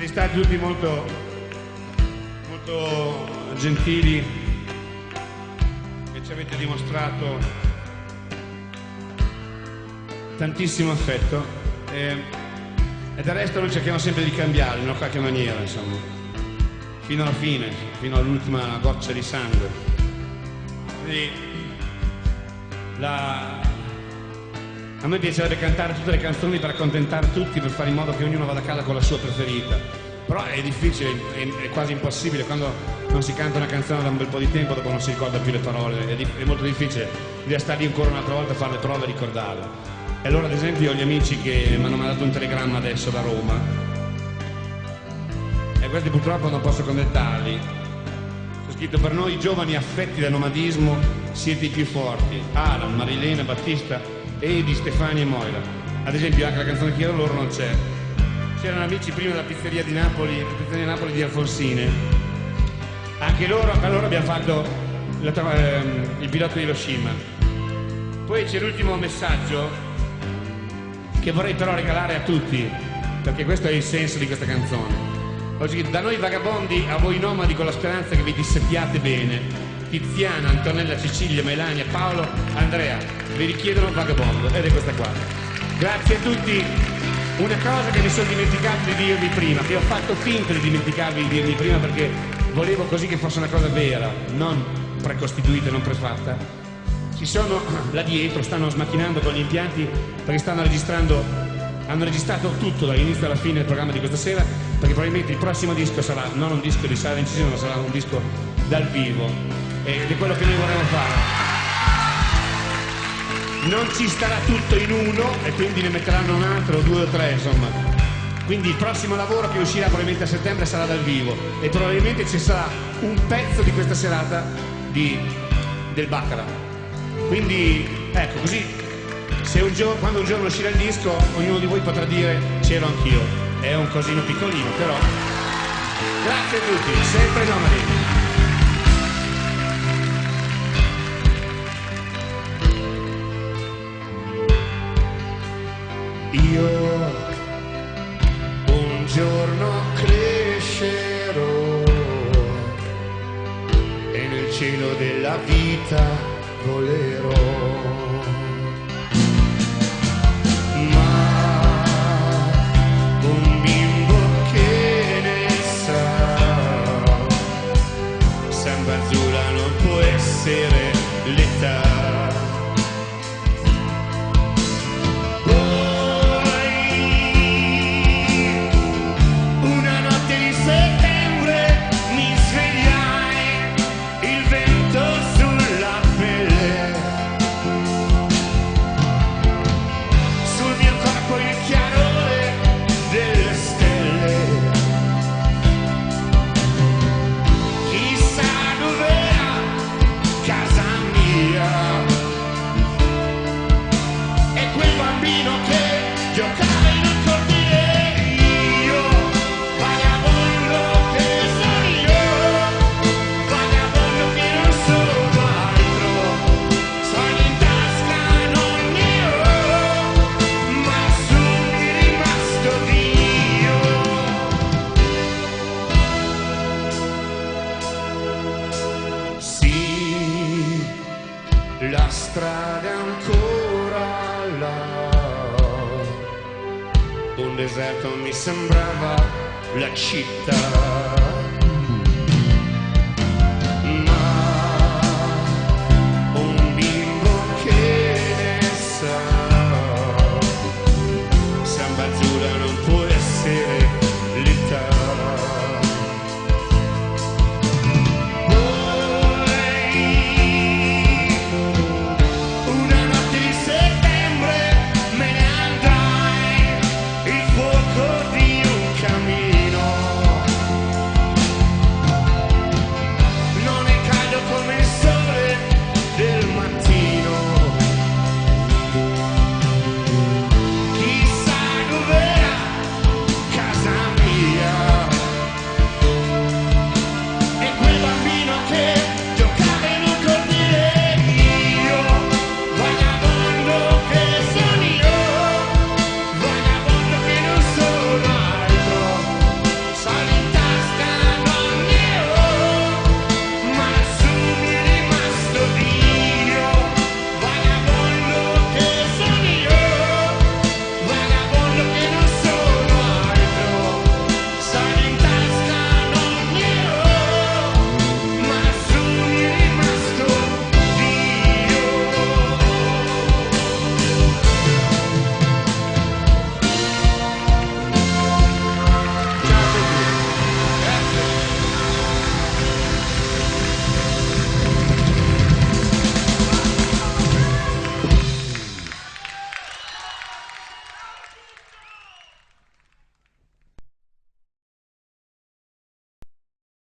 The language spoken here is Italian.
stati tutti molto gentili e ci avete dimostrato tantissimo affetto e del resto noi cerchiamo sempre di cambiare in una qualche maniera, insomma, fino alla fine, fino all'ultima goccia di sangue. Quindi, a me piacerebbe cantare tutte le canzoni per accontentare tutti, per fare in modo che ognuno vada a casa con la sua preferita, però è difficile, è quasi impossibile. Quando non si canta una canzone da un bel po' di tempo, dopo non si ricorda più le parole, è molto difficile, bisogna stare lì ancora un'altra volta a fare le prove e ricordarle. E allora ad esempio ho gli amici che mi hanno mandato un telegramma adesso da Roma e questi purtroppo non posso commentarli. C'è scritto: per noi giovani affetti da nomadismo siete i più forti, Alan, Marilena, Battista, Edi, Stefania e Moira. Ad esempio anche la canzone che chiedo loro non c'è. C'erano amici prima della pizzeria di Napoli, la pizzeria di Napoli di Alfonsine, anche loro, per loro abbiamo fatto il pilota di Hiroshima. Poi c'è l'ultimo messaggio che vorrei però regalare a tutti, perché questo è il senso di questa canzone. Oggi, da noi vagabondi a voi nomadi, con la speranza che vi disseppiate bene, Tiziana, Antonella, Cecilia, Melania, Paolo, Andrea vi richiedono Vagabondo, ed è questa qua. Grazie a tutti. Una cosa che mi sono dimenticato di dirvi prima, che ho fatto finta di dimenticarvi di dirvi prima perché volevo così che fosse una cosa vera, non precostituita, non prefatta. Ci sono là dietro, stanno smacchinando con gli impianti perché hanno registrato tutto dall'inizio alla fine del programma di questa sera, perché probabilmente il prossimo disco sarà non un disco di sala incisione, ma sarà un disco dal vivo, ed è quello che noi vorremmo fare. Non ci starà tutto in uno e quindi ne metteranno un altro, 2 o 3, insomma. Quindi il prossimo lavoro che uscirà probabilmente a settembre sarà dal vivo e probabilmente ci sarà un pezzo di questa serata del Baccarat. Quindi ecco, così quando un giorno uscirà il disco ognuno di voi potrà dire c'ero anch'io. È un cosino piccolino, però grazie a tutti, sempre nomadi. Io un giorno crescerò e nel cielo della vita volerò, ma un bimbo che ne sa, San Barzula non può essere l'età. La strada è ancora là, un deserto mi sembrava la città.